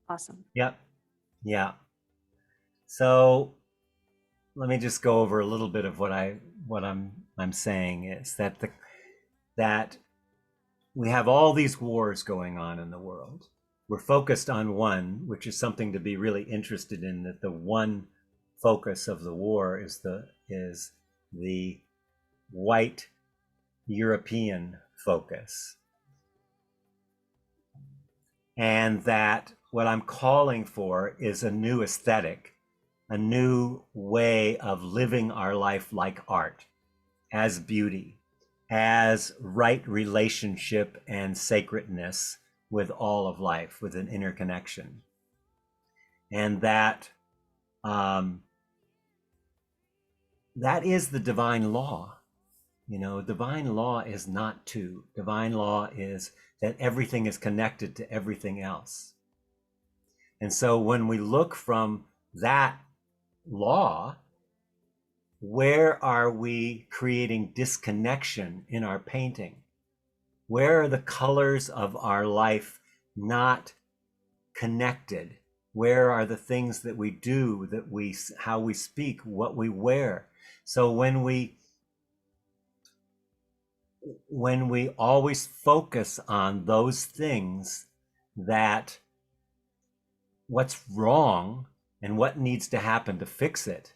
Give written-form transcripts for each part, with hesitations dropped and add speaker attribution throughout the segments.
Speaker 1: Awesome.
Speaker 2: Yep. Yeah. So let me just go over a little bit of what I'm saying is that that we have all these wars going on in the world. We're focused on one, which is something to be really interested in, that the one focus of the war is the white European focus. And that what I'm calling for is a new aesthetic, a new way of living our life like art, as beauty, as right relationship and sacredness with all of life, with an interconnection. And um, that is the divine law. You know, divine law is not two. Divine law is that everything is connected to everything else. And so when we look from that law, where are we creating disconnection in our painting? Where are the colors of our life not connected? Where are the things that we do, how we speak, what we wear? So when we always focus on those things, that what's wrong and what needs to happen to fix it.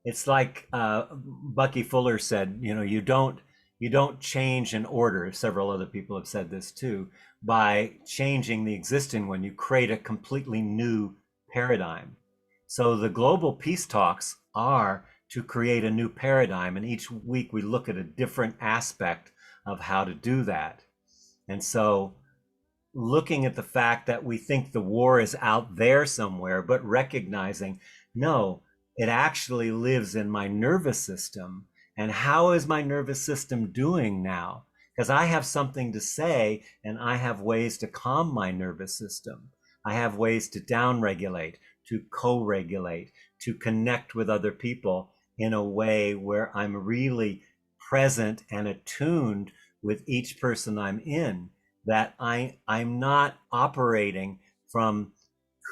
Speaker 2: It's like Bucky Fuller said, you don't change an order. Several other people have said this too. By changing the existing one, you create a completely new paradigm. So the global peace talks are to create a new paradigm, and each week we look at a different aspect of how to do that. And so looking at the fact that we think the war is out there somewhere, but recognizing, no, it actually lives in my nervous system. And how is my nervous system doing now? Because I have something to say and I have ways to calm my nervous system. I have ways to downregulate, to co regulate, to connect with other people in a way where I'm really present and attuned with each person I'm in, that I'm not operating from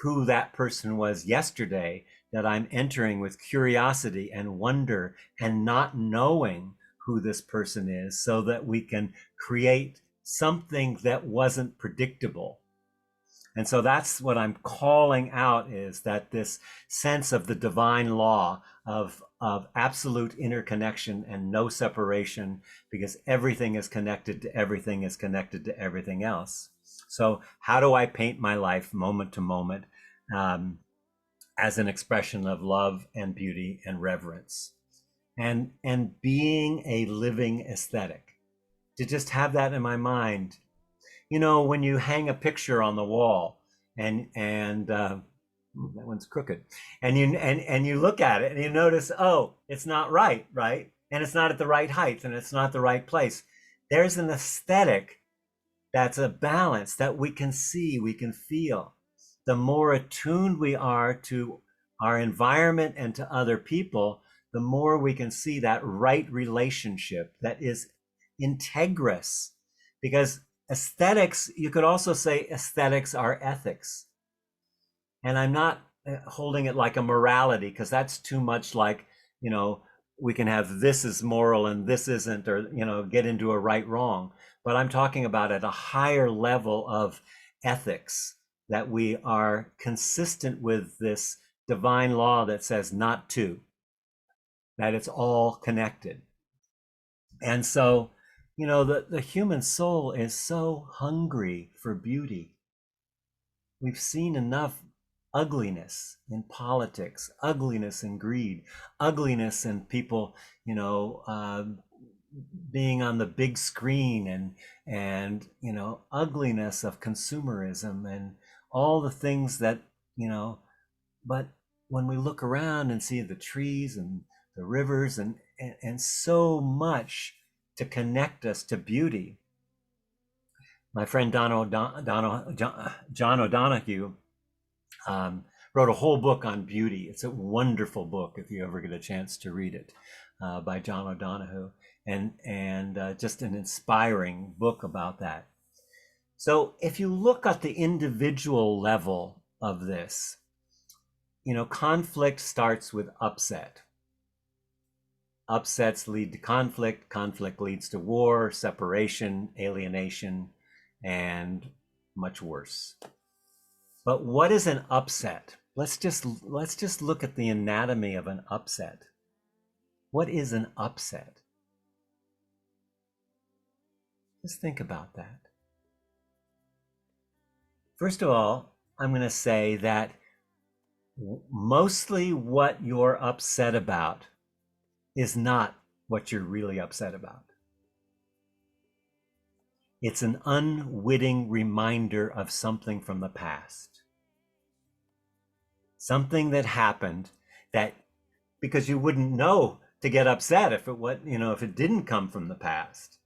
Speaker 2: who that person was yesterday, that I'm entering with curiosity and wonder and not knowing who this person is, so that we can create something that wasn't predictable. And so that's what I'm calling out, is that this sense of the divine law of absolute interconnection and no separation, because everything is connected to everything is connected to everything else. So how do I paint my life moment to moment, um, as an expression of love and beauty and reverence, and being a living aesthetic? To just have that in my mind, when you hang a picture on the wall, and that one's crooked, and you look at it and you notice, oh, it's not right, right, and it's not at the right height, and it's not the right place. There's an aesthetic that's a balance that we can see, we can feel. The more attuned we are to our environment and to other people, the more we can see that right relationship that is integrous. Because aesthetics, you could also say aesthetics are ethics. And I'm not holding it like a morality, because that's too much like, you know, we can have this is moral and this isn't, or, get into a right wrong. But I'm talking about at a higher level of ethics, that we are consistent with this divine law that says not to, that it's all connected. And so, the human soul is so hungry for beauty. We've seen enough ugliness in politics, ugliness in greed, ugliness in people, being on the big screen, and ugliness of consumerism and all the things that, you know, but when we look around and see the trees and the rivers, and so much to connect us to beauty. My friend John O'Donohue, wrote a whole book on beauty. It's a wonderful book if you ever get a chance to read it, by John O'Donohue, and just an inspiring book about that. So if you look at the individual level, of this. Conflict starts with upset. Upsets lead to conflict. Conflict leads to war, separation, alienation, and much worse. But what is an upset? Let's just look at the anatomy of an upset. What is an upset? Just think about that. First of all, I'm going to say that mostly what you're upset about is not what you're really upset about. It's an unwitting reminder of something from the past. Something that happened that, because you wouldn't know to get upset if it didn't come from the past.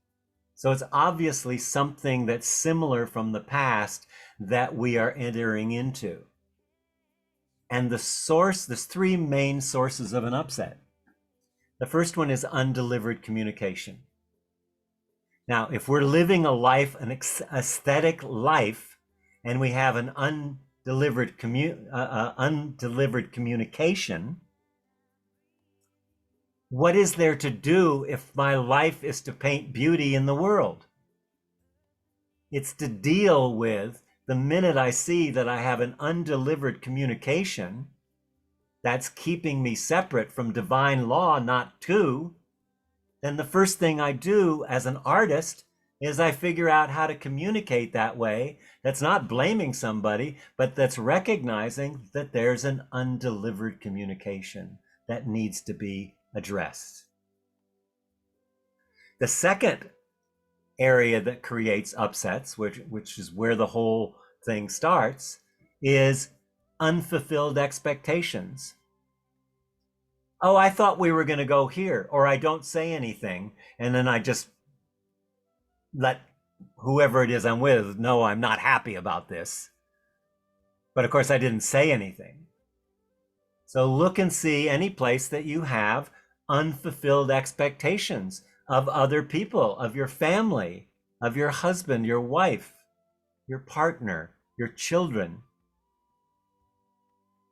Speaker 2: So it's obviously something that's similar from the past that we are entering into. And there's three main sources of an upset. The first one is undelivered communication. Now, if we're living a life, an aesthetic life, and we have an undelivered communication, what is there to do if my life is to paint beauty in the world? It's to deal with the minute I see that I have an undelivered communication that's keeping me separate from divine law, not two, then the first thing I do as an artist is I figure out how to communicate that way. That's not blaming somebody, but that's recognizing that there's an undelivered communication that needs to be addressed. The second area that creates upsets, which is where the whole thing starts, is unfulfilled expectations. Oh, I thought we were going to go here, or I don't say anything, and then I just let whoever it is I'm with know I'm not happy about this. But of course, I didn't say anything. So look and see any place that you have unfulfilled expectations of other people, of your family, of your husband, your wife, your partner, your children.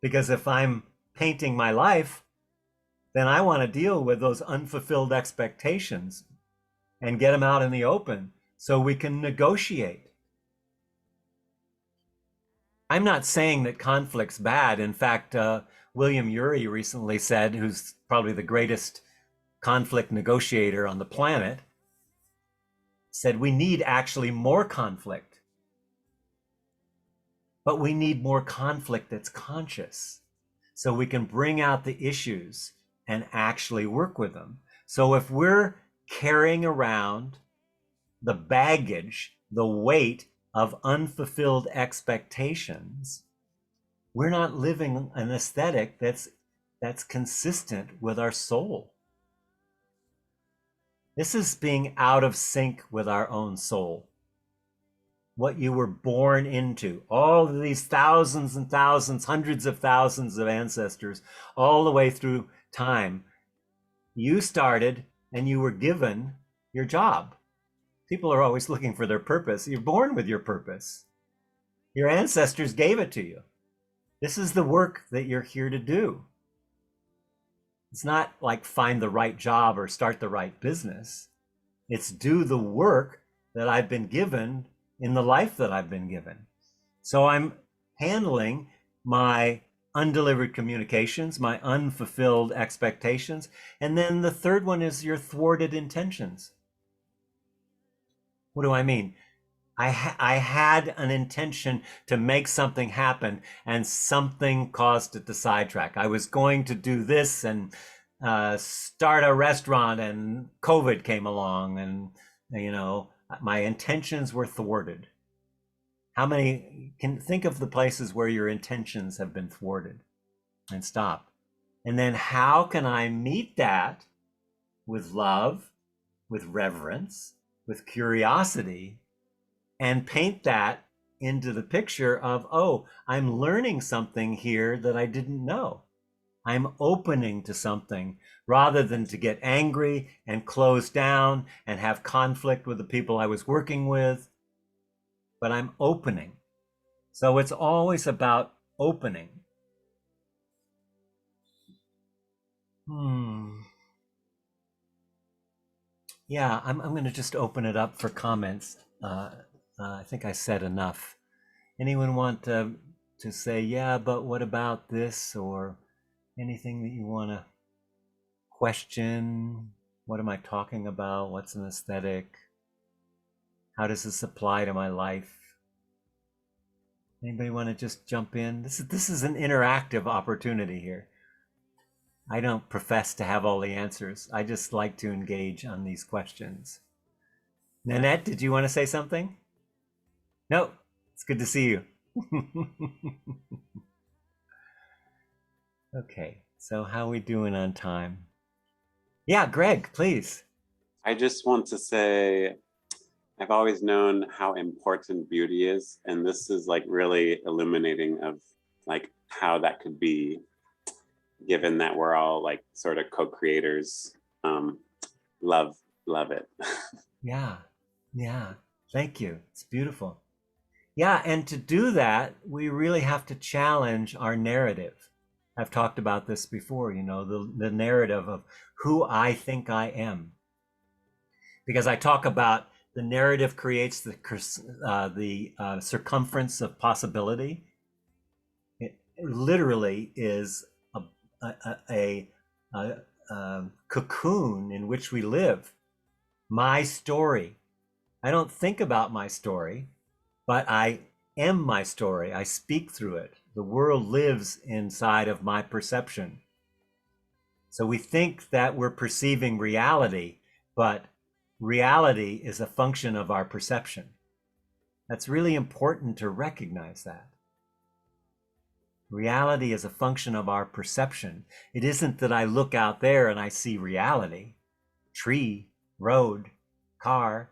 Speaker 2: Because if I'm painting my life, then I want to deal with those unfulfilled expectations and get them out in the open so we can negotiate. I'm not saying that conflict's bad. In fact, William Ury recently said, who's probably the greatest conflict negotiator on the planet, said we need actually more conflict. But we need more conflict that's conscious so we can bring out the issues and actually work with them. So if we're carrying around the baggage, the weight of unfulfilled expectations, we're not living an aesthetic that's consistent with our soul. This is being out of sync with our own soul. What you were born into, all of these thousands and thousands, hundreds of thousands of ancestors, all the way through time, you started and you were given your job. People are always looking for their purpose. You're born with your purpose. Your ancestors gave it to you. This is the work that you're here to do. It's not like find the right job or start the right business. It's do the work that I've been given in the life that I've been given. So I'm handling my undelivered communications, my unfulfilled expectations. And then the third one is your thwarted intentions. What do I mean? I had an intention to make something happen and something caused it to sidetrack. I was going to do this and start a restaurant and COVID came along and, my intentions were thwarted. How many can think of the places where your intentions have been thwarted and stop? And then how can I meet that with love, with reverence, with curiosity, and paint that into the picture of, oh, I'm learning something here that I didn't know. I'm opening to something rather than to get angry and close down and have conflict with the people I was working with, but I'm opening. So it's always about opening. Yeah, I'm going to just open it up for comments. I think I said enough. Anyone want to say, yeah, but what about this, or anything that you want to question? What am I talking about? What's an aesthetic? How does this apply to my life? Anybody want to just jump in? This is an interactive opportunity here. I don't profess to have all the answers. I just like to engage on these questions. Nanette, did you want to say something? No, it's good to see you. Okay, so how are we doing on time? Yeah, Greg, please.
Speaker 1: I just want to say I've always known how important beauty is, and this is like really illuminating of like how that could be, given that we're all like sort of co-creators. Um, love, love it.
Speaker 2: Yeah, yeah, thank you. It's beautiful. Yeah, and to do that, we really have to challenge our narrative. I've talked about this before, the narrative of who I think I am. Because I talk about the narrative creates the circumference of possibility. It literally is a, a cocoon in which we live. My story. I don't think about my story, but I am my story. I speak through it. The world lives inside of my perception. So we think that we're perceiving reality, but reality is a function of our perception. That's really important to recognize that. Reality is a function of our perception. It isn't that I look out there and I see reality, tree, road, car.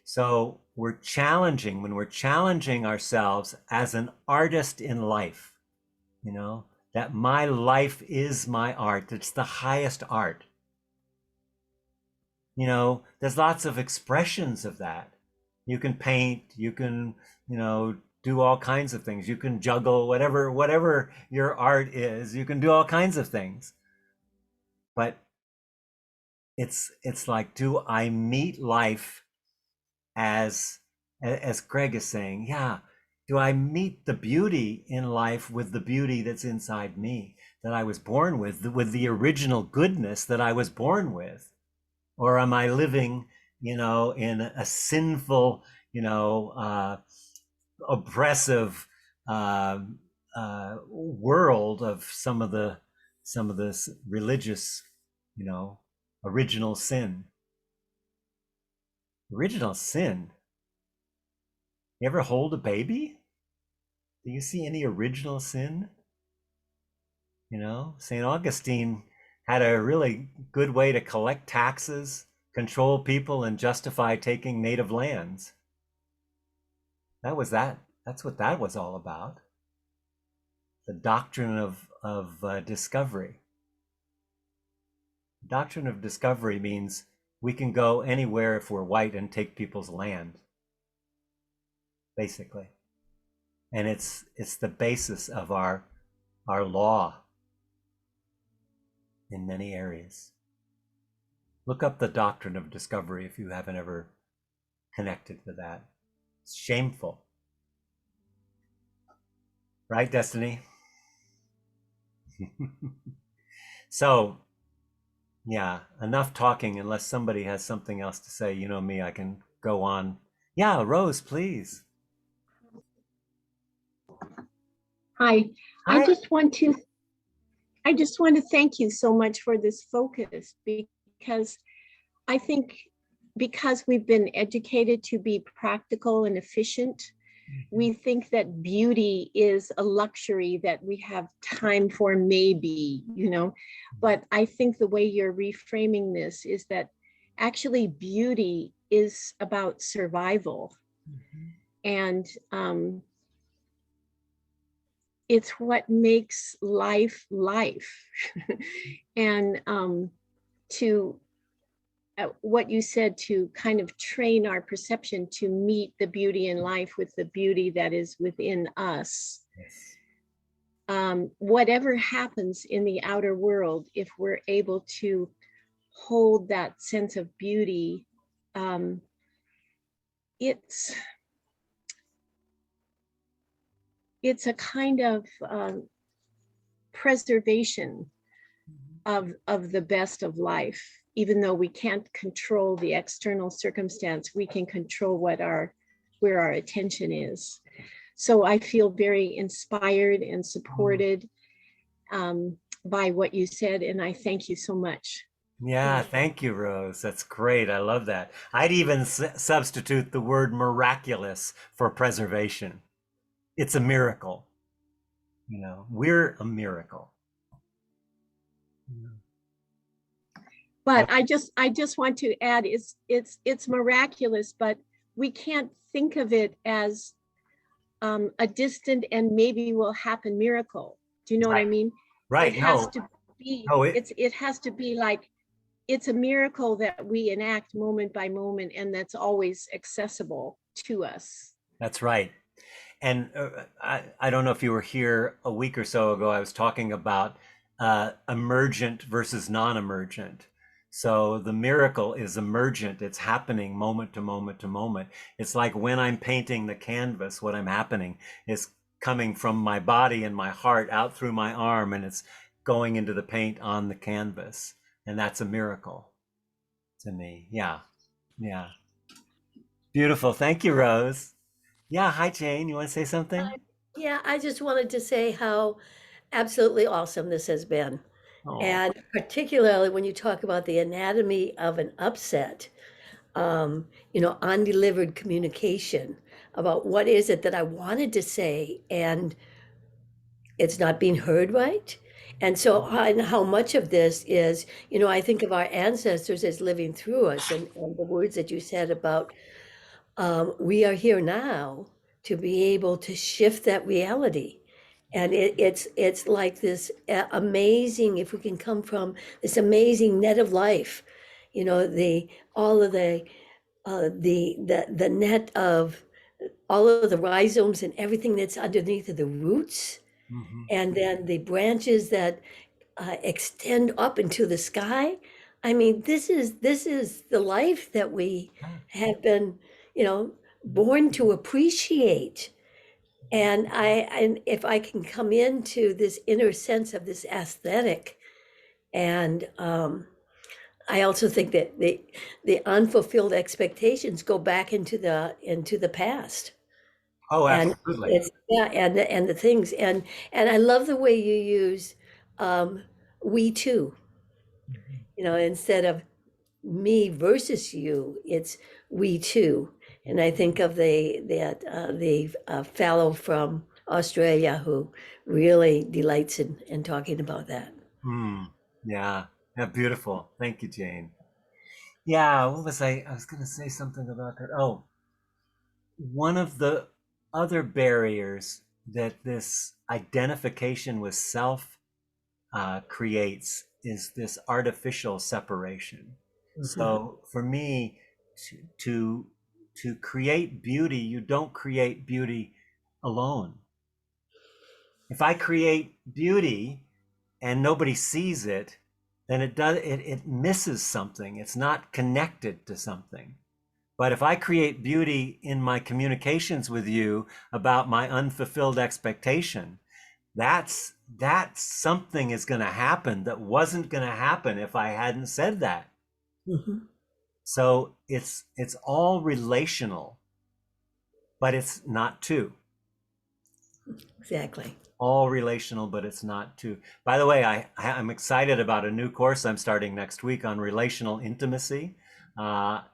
Speaker 2: So when we're challenging ourselves as an artist in life, that my life is my art. It's the highest art. There's lots of expressions of that. You can paint, you can, do all kinds of things. You can juggle, whatever your art is, you can do all kinds of things. But it's like, do I meet life as Greg is saying, yeah, do I meet the beauty in life with the beauty that's inside me, that I was born with the original goodness that I was born with? Or am I living, in a sinful, oppressive world of some of this religious, you know, original sin? Original sin. You ever hold a baby? Do you see any original sin? St. Augustine had a really good way to collect taxes, control people, and justify taking native lands. That's what that was all about. The doctrine of discovery. The doctrine of discovery means we can go anywhere if we're white and take people's land, basically. And it's the basis of our law in many areas. Look up the doctrine of discovery if you haven't ever connected with that. It's shameful. Right, Destiny? So, yeah, enough talking unless somebody has something else to say. You know me, I can go on. Yeah, Rose, please.
Speaker 3: Hi,
Speaker 2: Hi.
Speaker 3: I just want to thank you so much for this focus, because I think because we've been educated to be practical and efficient, we think that beauty is a luxury that we have time for, maybe, but I think the way you're reframing this is that actually beauty is about survival. And it's what makes life life. And what you said, to kind of train our perception to meet the beauty in life with the beauty that is within us.
Speaker 2: Yes.
Speaker 3: Whatever happens in the outer world, if we're able to hold that sense of beauty, it's a kind of preservation of the best of life. Even though we can't control the external circumstance, we can control where our attention is. So I feel very inspired and supported by what you said, and I thank you so much.
Speaker 2: Yeah, thank you, Rose. That's great. I love that. I'd even substitute the word miraculous for preservation. It's a miracle. You know, we're a miracle.
Speaker 3: But I just want to add, it's miraculous, but we can't think of it as a distant and maybe will happen miracle. Do you know what I mean?
Speaker 2: Right.
Speaker 3: It has to be,
Speaker 2: No,
Speaker 3: it has to be like, it's a miracle that we enact moment by moment, and that's always accessible to us.
Speaker 2: that's right. And I don't know if you were here a week or so ago, I was talking about emergent versus non-emergent. So the miracle is emergent. It's happening moment to moment to moment. It's like when I'm painting the canvas, what I'm happening is coming from my body and my heart out through my arm, and it's going into the paint on the canvas. And that's a miracle to me. Yeah. Yeah. Beautiful. Thank you, Rose. Yeah. Hi, Jane. You want to say something?
Speaker 4: Yeah, I just wanted to say how absolutely awesome this has been.
Speaker 2: Oh,
Speaker 4: And particularly when you talk about the anatomy of an upset, undelivered communication about what is it that I wanted to say and it's not being heard right. And so and how much of this is, I think of our ancestors as living through us and the words that you said about we are here now to be able to shift that reality. And it's like this amazing, if we can come from this amazing net of life, the all of the net of all of the rhizomes and everything that's underneath of the roots, and then the branches that extend up into the sky. I mean, this is the life that we have been, born to appreciate. And if I can come into this inner sense of this aesthetic, and I also think that the unfulfilled expectations go back into the past.
Speaker 2: oh,
Speaker 4: And
Speaker 2: absolutely.
Speaker 4: it's and the things, and I love the way you use we too, instead of me versus you, it's we too. And I think of the fellow from Australia who really delights in talking about that.
Speaker 2: Yeah. Yeah. Beautiful. Thank you, Jane. Yeah. What was I was going to say something about that. Oh, one of the other barriers that this identification with self creates is this artificial separation. So for me, to to create beauty, you don't create beauty alone. If I create beauty and nobody sees it, then it misses something. It's not connected to something. But if I create beauty in my communications with you about my unfulfilled expectation, that's something is going to happen that wasn't going to happen if I hadn't said that.
Speaker 4: Mhm.
Speaker 2: So it's all relational, but it's not two.
Speaker 4: Exactly.
Speaker 2: All relational, but it's not two. By the way, I'm excited about a new course I'm starting next week on relational intimacy.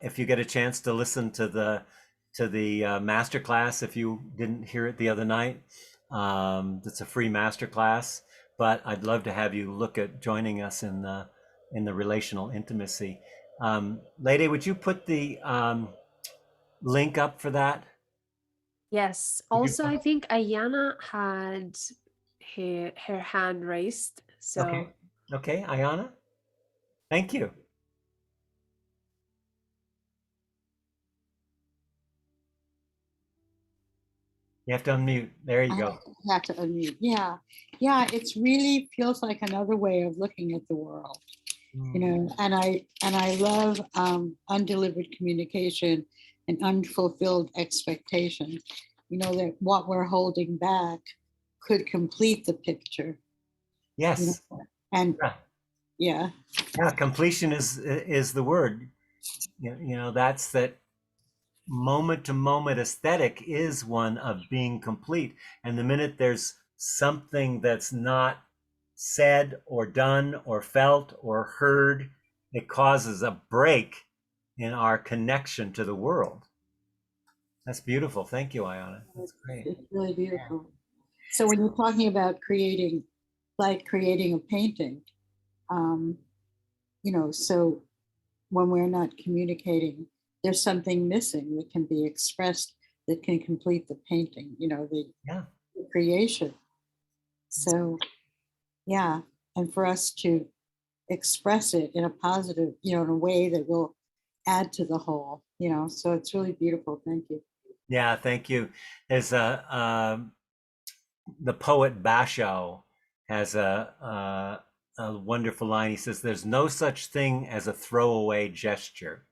Speaker 2: If you get a chance to listen to the master class, if you didn't hear it the other night, it's a free master class. But I'd love to have you look at joining us in the relational intimacy. Lady, would you put the link up for that?
Speaker 5: Yes. Also, I think Ayana had her hand raised. So
Speaker 2: Okay. Okay, Ayana. Thank you. You have to unmute. There you
Speaker 6: I
Speaker 2: go.
Speaker 6: have to unmute. Yeah. Yeah, it's really feels like another way of looking at the world, you know, and I love undelivered communication and unfulfilled expectation. You know, that what we're holding back could complete the picture, you
Speaker 2: Yes.
Speaker 6: know, and
Speaker 2: Yeah.
Speaker 6: yeah.
Speaker 2: Yeah, completion is the word. You know, that's that moment to moment aesthetic is one of being complete. And the minute there's something that's not said or done or felt or heard, it causes a break in our connection to the world. That's beautiful. Thank you, Ayana. That's great.
Speaker 6: It's really beautiful. So when you're talking about creating, like creating a painting, um, you know, so when we're not communicating, there's something missing that can be expressed that can complete the painting, you know, the
Speaker 2: Yeah.
Speaker 6: creation. So, yeah, and for us to express it in a positive, you know, in a way that will add to the whole, you know, so it's really beautiful. Thank you.
Speaker 2: Yeah, thank you. There's the poet Basho has a wonderful line. He says, "There's no such thing as a throwaway gesture.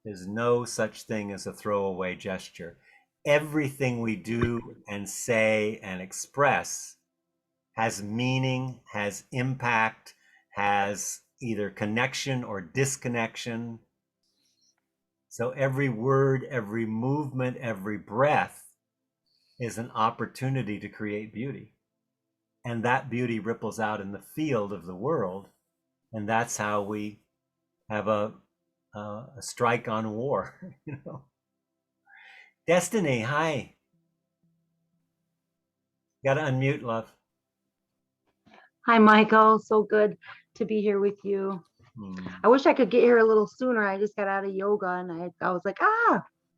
Speaker 2: There's no such thing as a throwaway gesture. Everything we do and say and express has meaning, has impact, has either connection or disconnection. So every word, every movement, every breath is an opportunity to create beauty. And that beauty ripples out in the field of the world. And that's how we have a strike on war, you know. Destiny, hi. Got to unmute, love.
Speaker 7: Hi, Michael. So good to be here with you. I wish I could get here a little sooner. I just got out of yoga and I was like,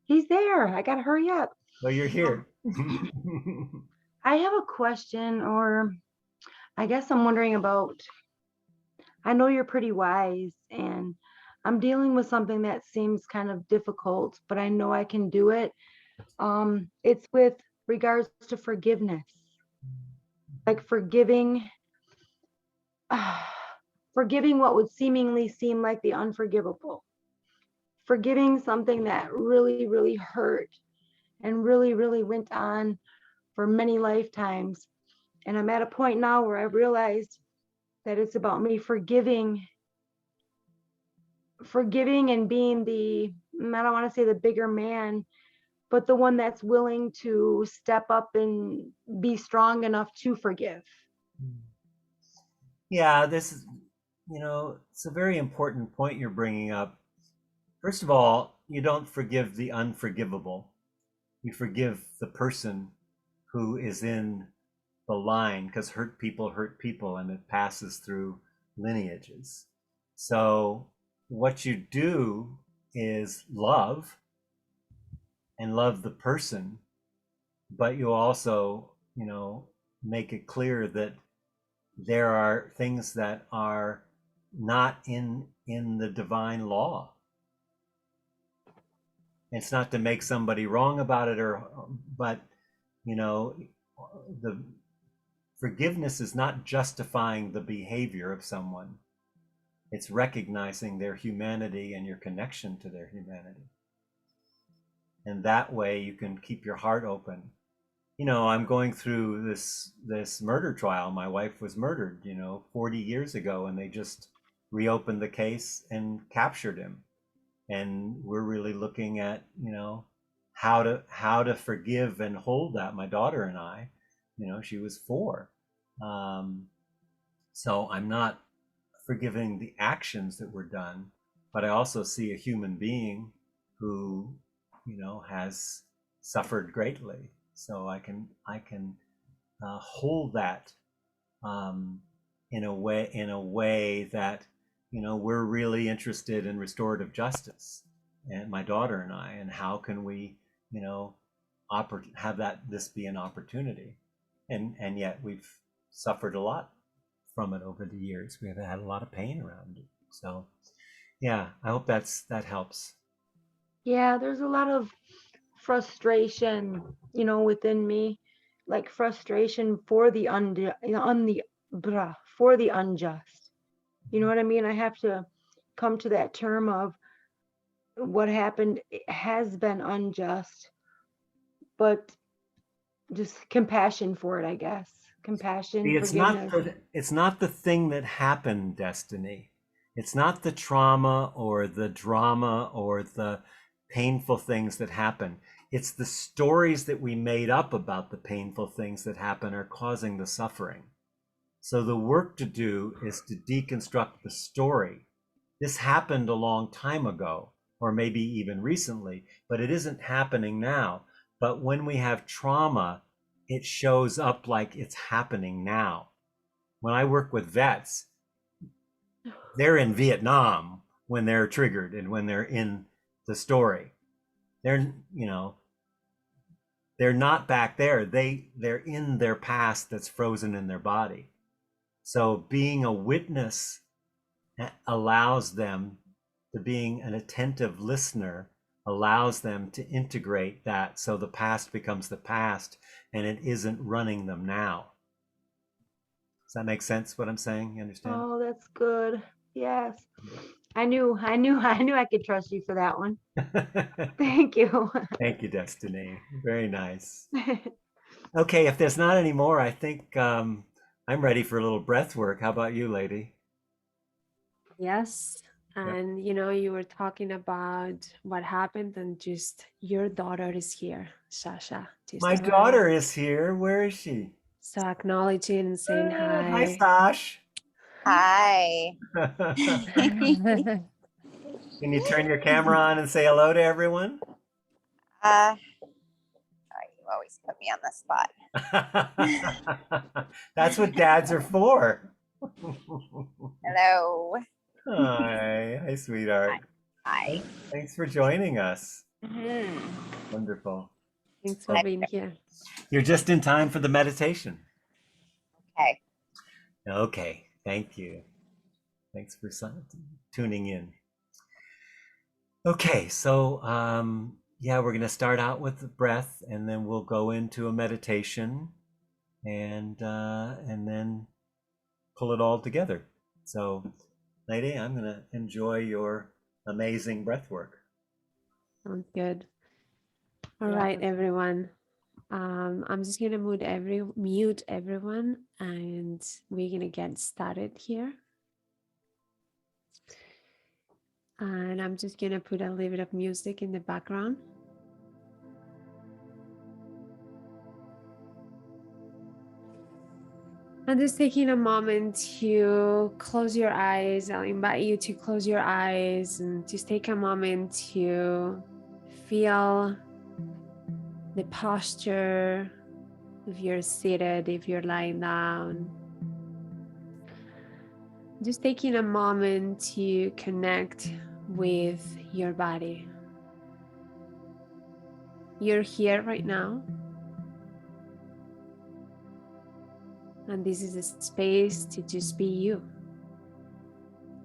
Speaker 7: he's there. I got to hurry up.
Speaker 2: Well, you're here.
Speaker 7: I have a question, or I guess I'm wondering about, I know you're pretty wise and I'm dealing with something that seems kind of difficult, but I know I can do it. It's with regards to forgiveness, like forgiving what would seemingly seem like the unforgivable, forgiving something that really, really hurt and really, really went on for many lifetimes. And I'm at a point now where I've realized that it's about me forgiving and being I don't want to say the bigger man, but the one that's willing to step up and be strong enough to forgive.
Speaker 2: Yeah, this is, it's a very important point you're bringing up. First of all, you don't forgive the unforgivable. You forgive the person who is in the line, because hurt people and it passes through lineages. So what you do is love and love the person, but you also, make it clear that there are things that are not in the divine law. It's not to make somebody wrong about it, but the forgiveness is not justifying the behavior of someone. It's recognizing their humanity and your connection to their humanity. And that way you can keep your heart open. I'm going through this murder trial. My wife was murdered, 40 years ago, and they just reopened the case and captured him. And we're really looking at, how to forgive and hold that. My daughter and I, she was 4. So I'm not forgiving the actions that were done, but I also see a human being who, has suffered greatly. So I can hold that in a way that we're really interested in restorative justice, and my daughter and I, and how can we have this be an opportunity, and yet we've suffered a lot from it over the years. We've had a lot of pain around it. So yeah, I hope that helps.
Speaker 7: Yeah, there's a lot of frustration, within me, like frustration for the for the unjust. You know what I mean? I have to come to that term of what happened has been unjust, but just compassion for it, I guess. Compassion,
Speaker 2: See,
Speaker 7: forgiveness.
Speaker 2: it's not the thing that happened, Destiny. It's not the trauma or the drama or the painful things that happen. It's the stories that we made up about the painful things that happen are causing the suffering. So the work to do is to deconstruct the story. This happened a long time ago, or maybe even recently, but it isn't happening now. But when we have trauma, it shows up like it's happening now. When I work with vets, they're in Vietnam when they're triggered and when they're in the story. They're, they're not back there. They're in their past that's frozen in their body. So being a witness allows them to, being an attentive listener allows them to integrate that, so the past becomes the past and it isn't running them now. Does that make sense what I'm saying? You understand?
Speaker 7: Oh, that's good. Yes. I knew I could trust you for that one. Thank you.
Speaker 2: Thank you, Destiny. Very nice. Okay, if there's not any more, I think I'm ready for a little breath work. How about you, lady?
Speaker 5: Yes. And you were talking about what happened, and just your daughter is here, Sasha.
Speaker 2: My daughter is here. Where is she?
Speaker 5: So acknowledging and saying hi.
Speaker 2: Hi, Sash.
Speaker 8: Hi.
Speaker 2: Can you turn your camera on and say hello to everyone?
Speaker 8: You always put me on the spot.
Speaker 2: That's what dads are for.
Speaker 8: Hello.
Speaker 2: Hi, sweetheart.
Speaker 8: Hi.
Speaker 2: Thanks for joining us.
Speaker 8: Mm-hmm.
Speaker 2: Wonderful.
Speaker 5: Thanks for being here.
Speaker 2: You're just in time for the meditation.
Speaker 8: Okay.
Speaker 2: Okay, thank you. Thanks for tuning in. Okay, so yeah, we're going to start out with the breath, and then we'll go into a meditation, and then pull it all together. So, lady, I'm going to enjoy your amazing breath work.
Speaker 5: Sounds good. All right, everyone. I'm just gonna mute everyone, and we're gonna get started here. And I'm just gonna put a little bit of music in the background. And just taking a moment to close your eyes. I'll invite you to close your eyes and just take a moment to feel the posture, if you're seated, if you're lying down. Just taking a moment to connect with your body. You're here right now. And this is a space to just be you.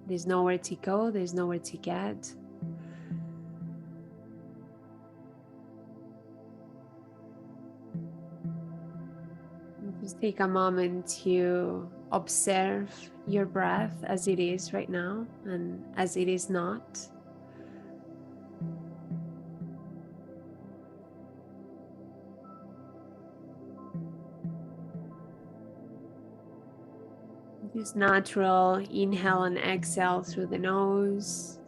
Speaker 5: There's nowhere to go, there's nowhere to get. Just take a moment to observe your breath as it is right now and as it is not. Just natural inhale and exhale through the nose.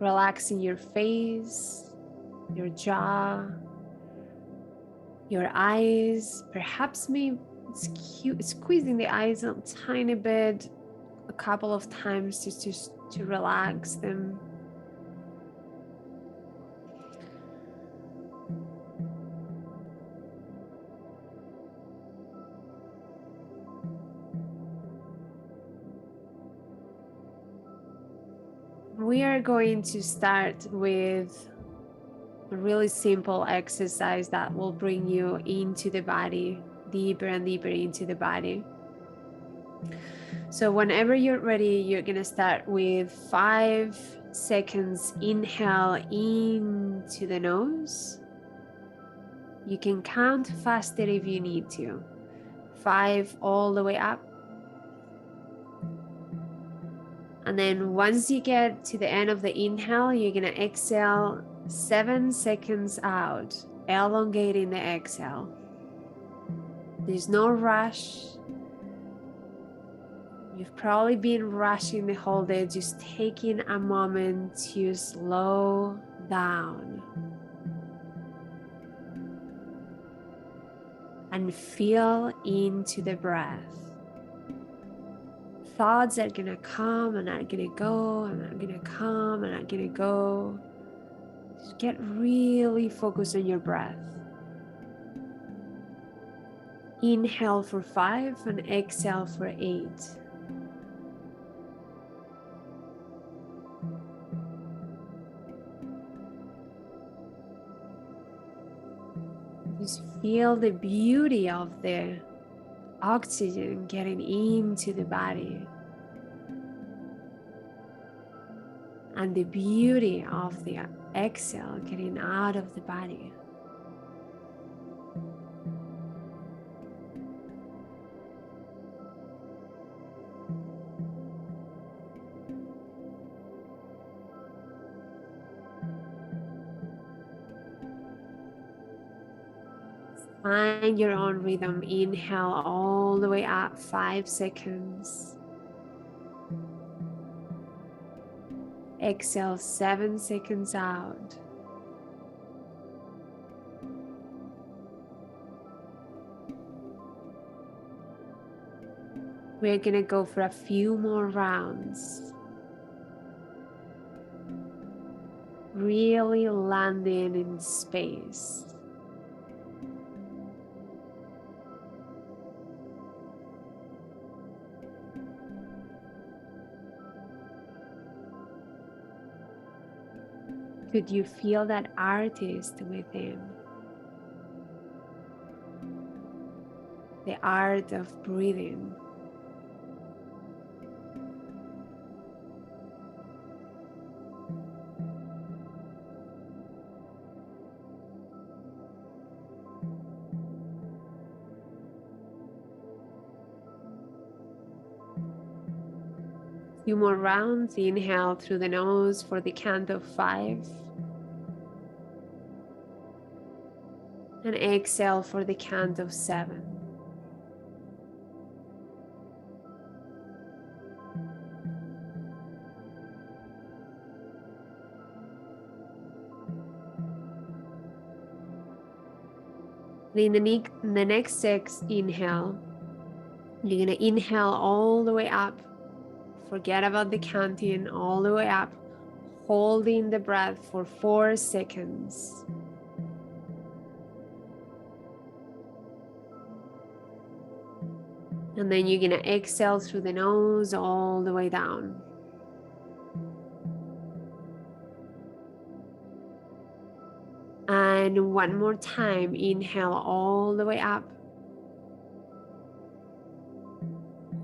Speaker 5: Relaxing your face, your jaw, your eyes, perhaps maybe squeezing the eyes a tiny bit, a couple of times just to relax them. We are going to start with a really simple exercise that will bring you into the body, deeper and deeper into the body. So whenever you're ready, you're gonna start with 5 seconds inhale into the nose. You can count faster if you need to. 5 all the way up. And then once you get to the end of the inhale, you're gonna exhale 7 seconds out, elongating the exhale. There's no rush. You've probably been rushing the whole day, just taking a moment to slow down and feel into the breath. Thoughts are gonna come and are gonna go and are gonna come and are gonna go. Just get really focused on your breath. Inhale for 5 and exhale for 8. Just feel the beauty of the oxygen getting into the body and the beauty of the exhale getting out of the body. Find your own rhythm. Inhale all the way up, 5 seconds. Exhale 7 seconds out. We're gonna go for a few more rounds. Really landing in space. Could you feel that artist within? The art of breathing. Few more rounds. Inhale through the nose for the count of 5. And exhale for the count of 7. In the next 6, inhale. You're gonna inhale all the way up. Forget about the counting, all the way up. Holding the breath for 4 seconds. And then you're gonna exhale through the nose all the way down. And one more time, inhale all the way up.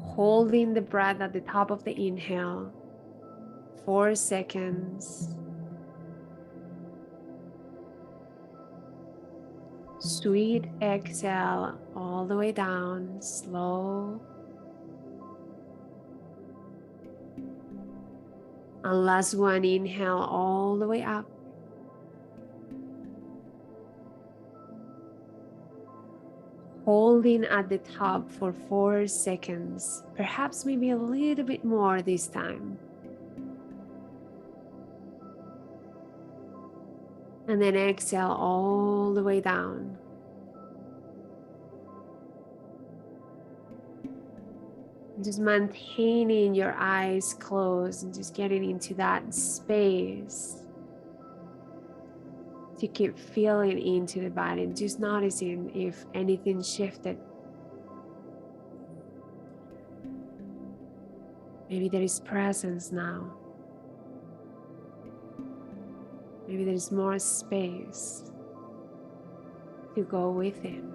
Speaker 5: Holding the breath at the top of the inhale, 4 seconds. Sweet exhale all the way down, slow. And last one, inhale all the way up. Holding at the top for 4 seconds, perhaps maybe a little bit more this time. And then exhale all the way down. Just maintaining your eyes closed and just getting into that space to keep feeling into the body and just noticing if anything shifted. Maybe there is presence now. Maybe there is more space to go within.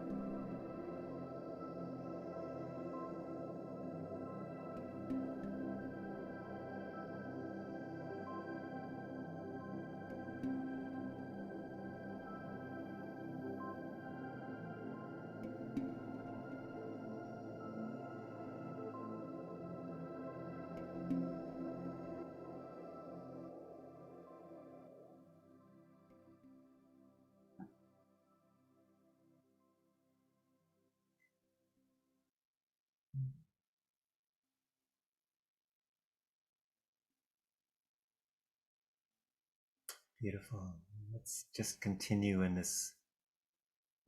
Speaker 2: Beautiful. Let's just continue in this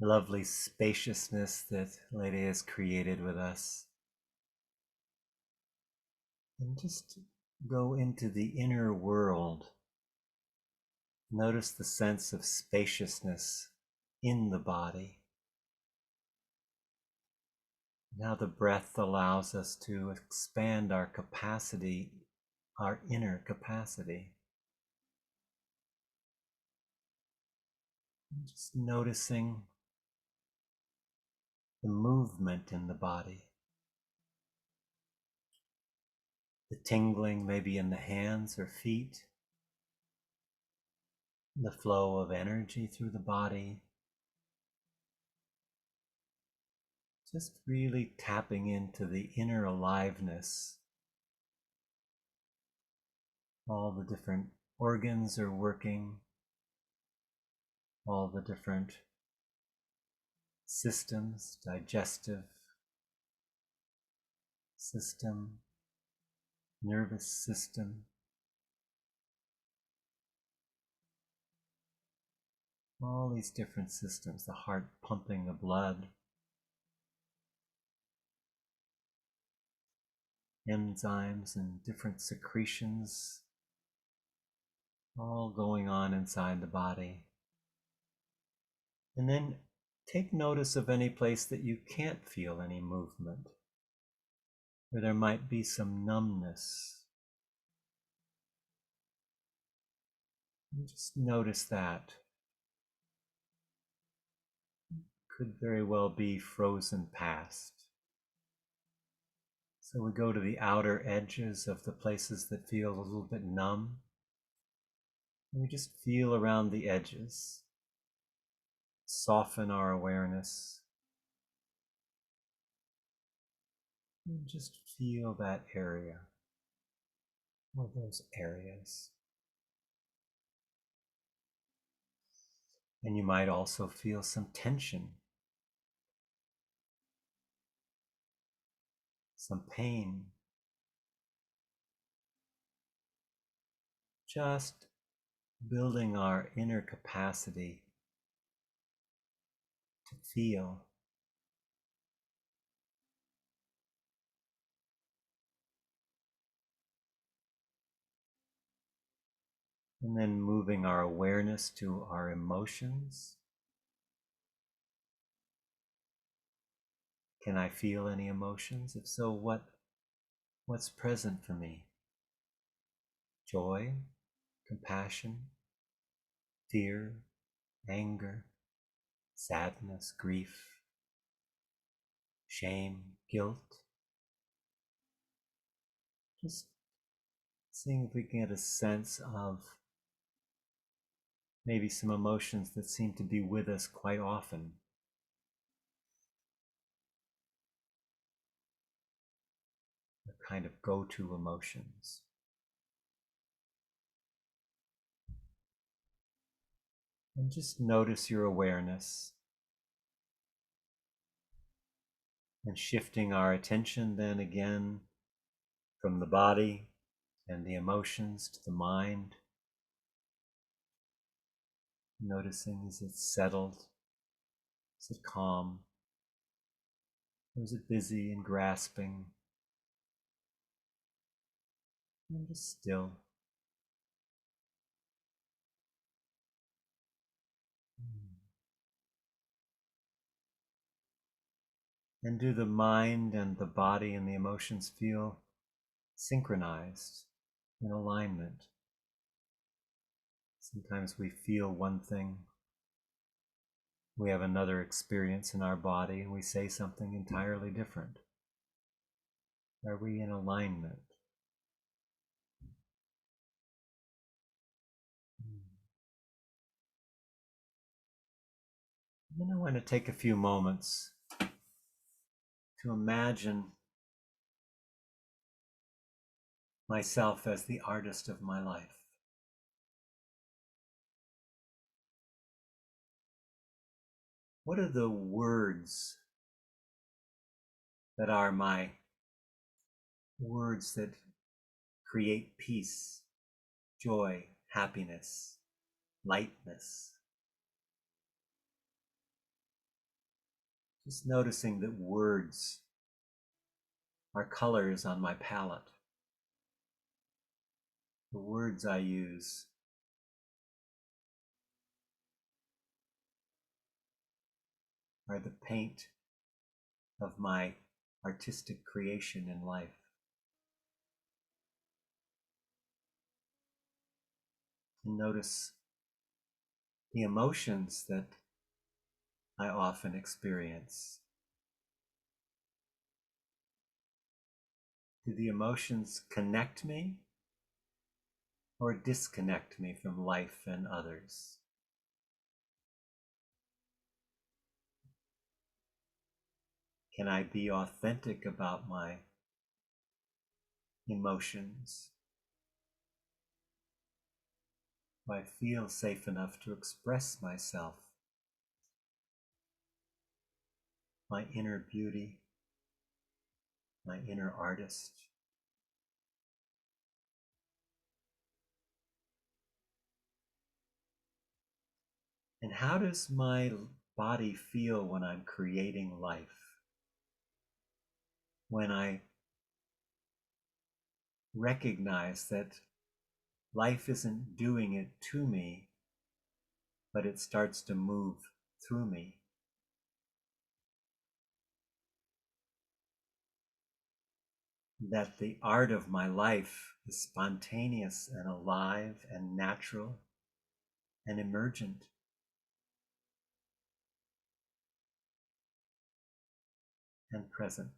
Speaker 2: lovely spaciousness that Lady has created with us. And just go into the inner world. Notice the sense of spaciousness in the body. Now the breath allows us to expand our capacity, our inner capacity. Just noticing the movement in the body. The tingling maybe in the hands or feet. The flow of energy through the body. Just really tapping into the inner aliveness. All the different organs are working. All the different systems, digestive system, nervous system. All these different systems, the heart pumping the blood, enzymes and different secretions, all going on inside the body. And then take notice of any place that you can't feel any movement, where there might be some numbness. And just notice that. Could very well be frozen past. So we go to the outer edges of the places that feel a little bit numb. And we just feel around the edges. Soften our awareness. And just feel that area, or those areas. And you might also feel some tension, some pain. Just building our inner capacity to feel. And then moving our awareness to our emotions. Can I feel any emotions? If so, what's present for me? Joy, compassion, fear, anger, sadness, grief, shame, guilt. Just seeing if we can get a sense of maybe some emotions that seem to be with us quite often. The kind of go-to emotions. And just notice your awareness. And shifting our attention then again from the body and the emotions to the mind. Noticing, is it settled? Is it calm? Or is it busy and grasping? And just still. And do the mind and the body and the emotions feel synchronized, in alignment? Sometimes we feel one thing, we have another experience in our body, and we say something entirely different. Are we in alignment? Then I want to take a few moments to imagine myself as the artist of my life. What are the words that are my words that create peace, joy, happiness, lightness. Just noticing that words are colors on my palette. The words I use are the paint of my artistic creation in life. And notice the emotions that I often experience. Do the emotions connect me or disconnect me from life and others? Can I be authentic about my emotions? Do I feel safe enough to express myself, my inner beauty, my inner artist? And how does my body feel when I'm creating life? When I recognize that life isn't doing it to me, but it starts to move through me. That the art of my life is spontaneous and alive and natural and emergent. And present.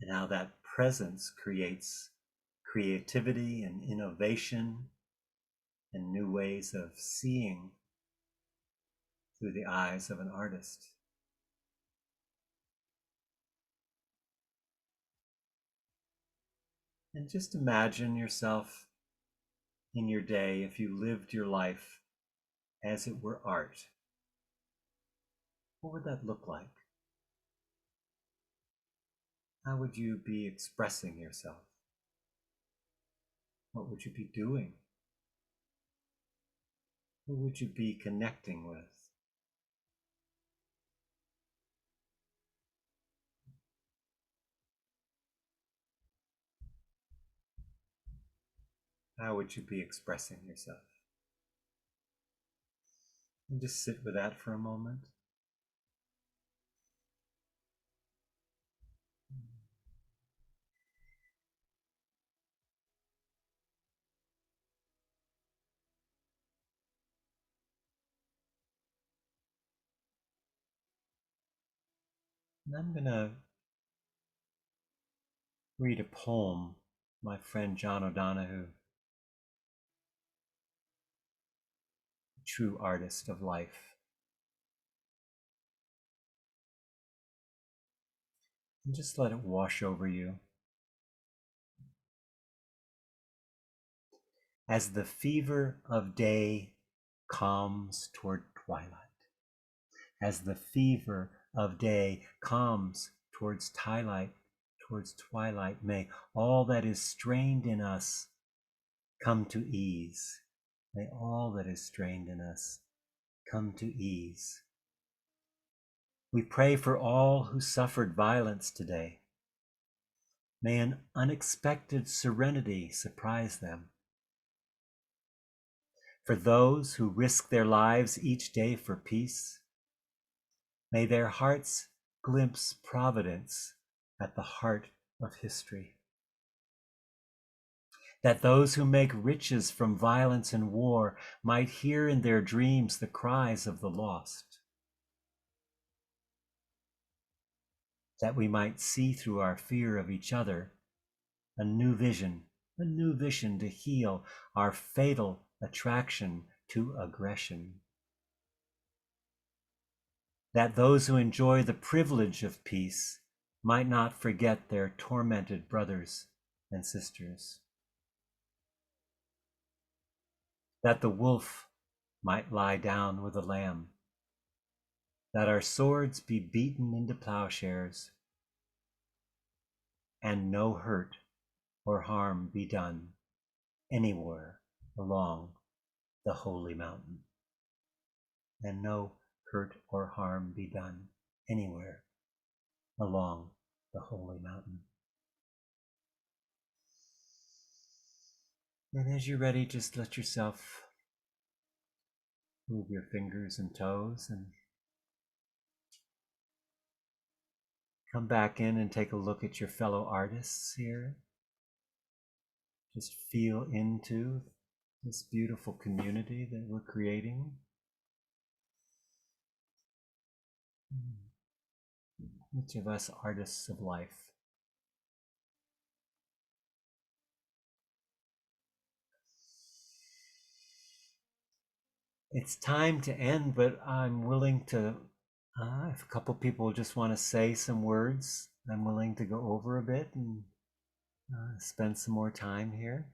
Speaker 2: And how that presence creates creativity and innovation and new ways of seeing through the eyes of an artist. And just imagine yourself in your day if you lived your life as it were art. What would that look like? How would you be expressing yourself? What would you be doing? Who would you be connecting with? How would you be expressing yourself? And just sit with that for a moment. And I'm going to read a poem my friend John O'Donohue, true artist of life. And just let it wash over you. As the fever of day calms toward twilight, as the fever of day calms towards twilight, may all that is strained in us come to ease. May all that is strained in us come to ease. We pray for all who suffered violence today. May an unexpected serenity surprise them. For those who risk their lives each day for peace, may their hearts glimpse providence at the heart of history. That those who make riches from violence and war might hear in their dreams the cries of the lost. That we might see through our fear of each other a new vision to heal our fatal attraction to aggression. That those who enjoy the privilege of peace might not forget their tormented brothers and sisters. That the wolf might lie down with the lamb. That our swords be beaten into plowshares, and no hurt or harm be done anywhere along the holy mountain. And no hurt or harm be done anywhere along the holy mountain. And as you're ready, just let yourself move your fingers and toes and come back in and take a look at your fellow artists here. Just feel into this beautiful community that we're creating. Each of us artists of life. It's time to end, but I'm willing to, if a couple people just want to say some words, I'm willing to go over a bit and spend some more time here.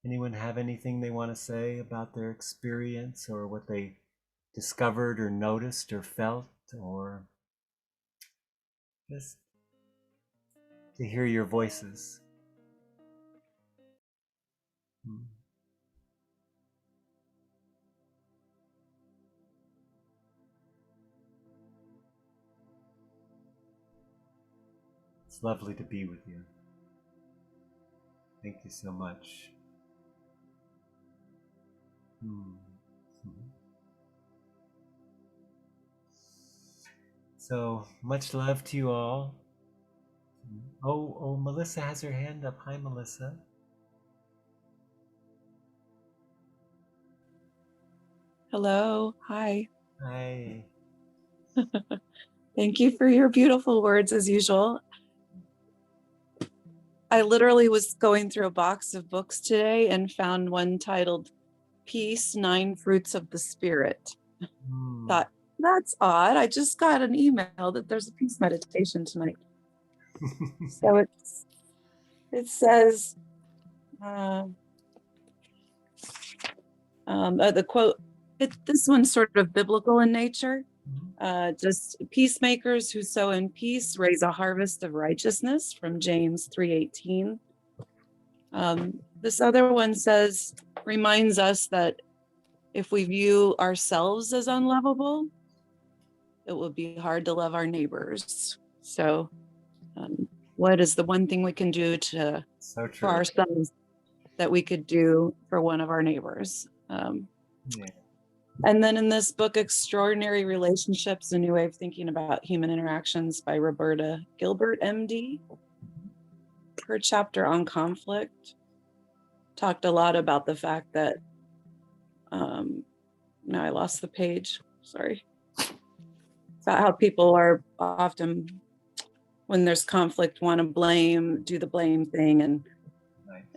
Speaker 2: Anyone have anything they want to say about their experience or what they discovered or noticed or felt, or just to hear your voices? It's lovely to be with you. Thank you so much. So much love to you all. Oh, Melissa has her hand up. Hi, Melissa.
Speaker 9: Hello. Hi.
Speaker 2: Hi.
Speaker 9: Thank you for your beautiful words as usual. I literally was going through a box of books today and found one titled Peace, 9 Fruits of the Spirit. Thought, that's odd. I just got an email that there's a peace meditation tonight. So it says, the quote, this one's sort of biblical in nature. Just peacemakers who sow in peace raise a harvest of righteousness, from James 3:18. This other one says, reminds us that if we view ourselves as unlovable, it will be hard to love our neighbors. So what is the one thing we can do for ourselves that we could do for one of our neighbors? And then in this book, Extraordinary Relationships, A New Way of Thinking About Human Interactions by Roberta Gilbert, MD, her chapter on conflict talked a lot about the fact that, now I lost the page, sorry, about how people are often, when there's conflict, want to do the blame thing,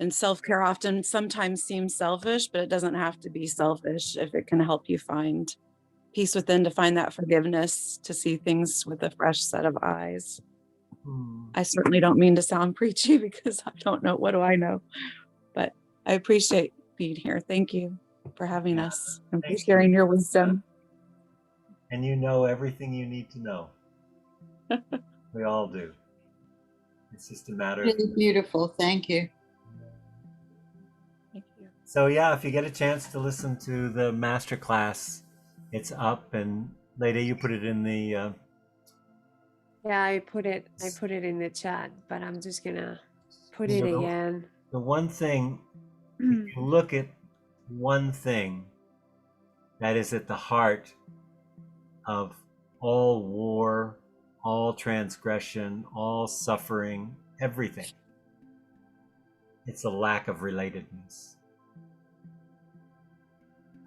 Speaker 9: and self-care often sometimes seems selfish, but it doesn't have to be selfish if it can help you find peace within, to find that forgiveness, to see things with a fresh set of eyes. I certainly don't mean to sound preachy, because I don't know, what do I know? But I appreciate being here. Thank you for having us and for sharing your wisdom.
Speaker 2: And you know everything you need to know. We all do. It's just a matter of...
Speaker 6: Really beautiful. Thank you.
Speaker 9: Thank you.
Speaker 2: So yeah, if you get a chance to listen to the master class, it's up, and Leda, you put it in the...
Speaker 5: Yeah, I put it in the chat, but I'm just gonna put it again.
Speaker 2: The one thing, if you look at one thing that is at the heart of all war, all transgression, all suffering, everything, it's a lack of relatedness.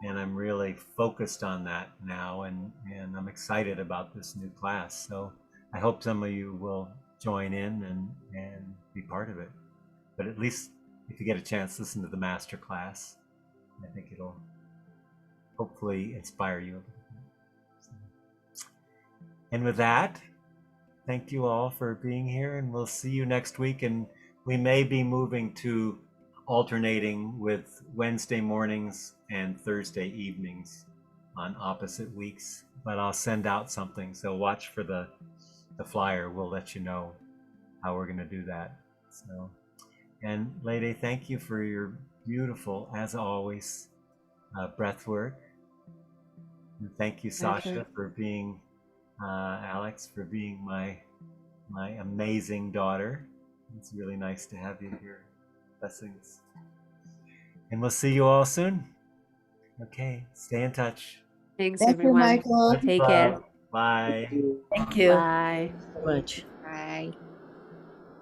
Speaker 2: And I'm really focused on that now, and I'm excited about this new class. So I hope some of you will join in and be part of it. But at least if you get a chance, listen to the master class. I think it'll hopefully inspire you a little bit. And with that, thank you all for being here, and we'll see you next week. And we may be moving to alternating with Wednesday mornings and Thursday evenings on opposite weeks, but I'll send out something, so watch for the flyer. We'll let you know how we're going to do that. So, and Lady, thank you for your beautiful, as always, breath work. And thank you, Sasha, for being, Alex, for being my amazing daughter. It's really nice to have you here. Blessings. And we'll see you all soon. Okay, stay in touch.
Speaker 5: Thanks,
Speaker 6: Thank you,
Speaker 5: everyone.
Speaker 6: Michael.
Speaker 2: Much
Speaker 5: Take
Speaker 2: love.
Speaker 5: care.
Speaker 2: Bye.
Speaker 4: Thank you
Speaker 5: Bye.
Speaker 4: so much.
Speaker 8: Bye.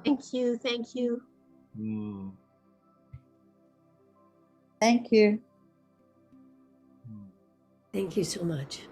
Speaker 3: Thank you. Thank you.
Speaker 2: Mm.
Speaker 6: Thank you.
Speaker 4: Thank you so much.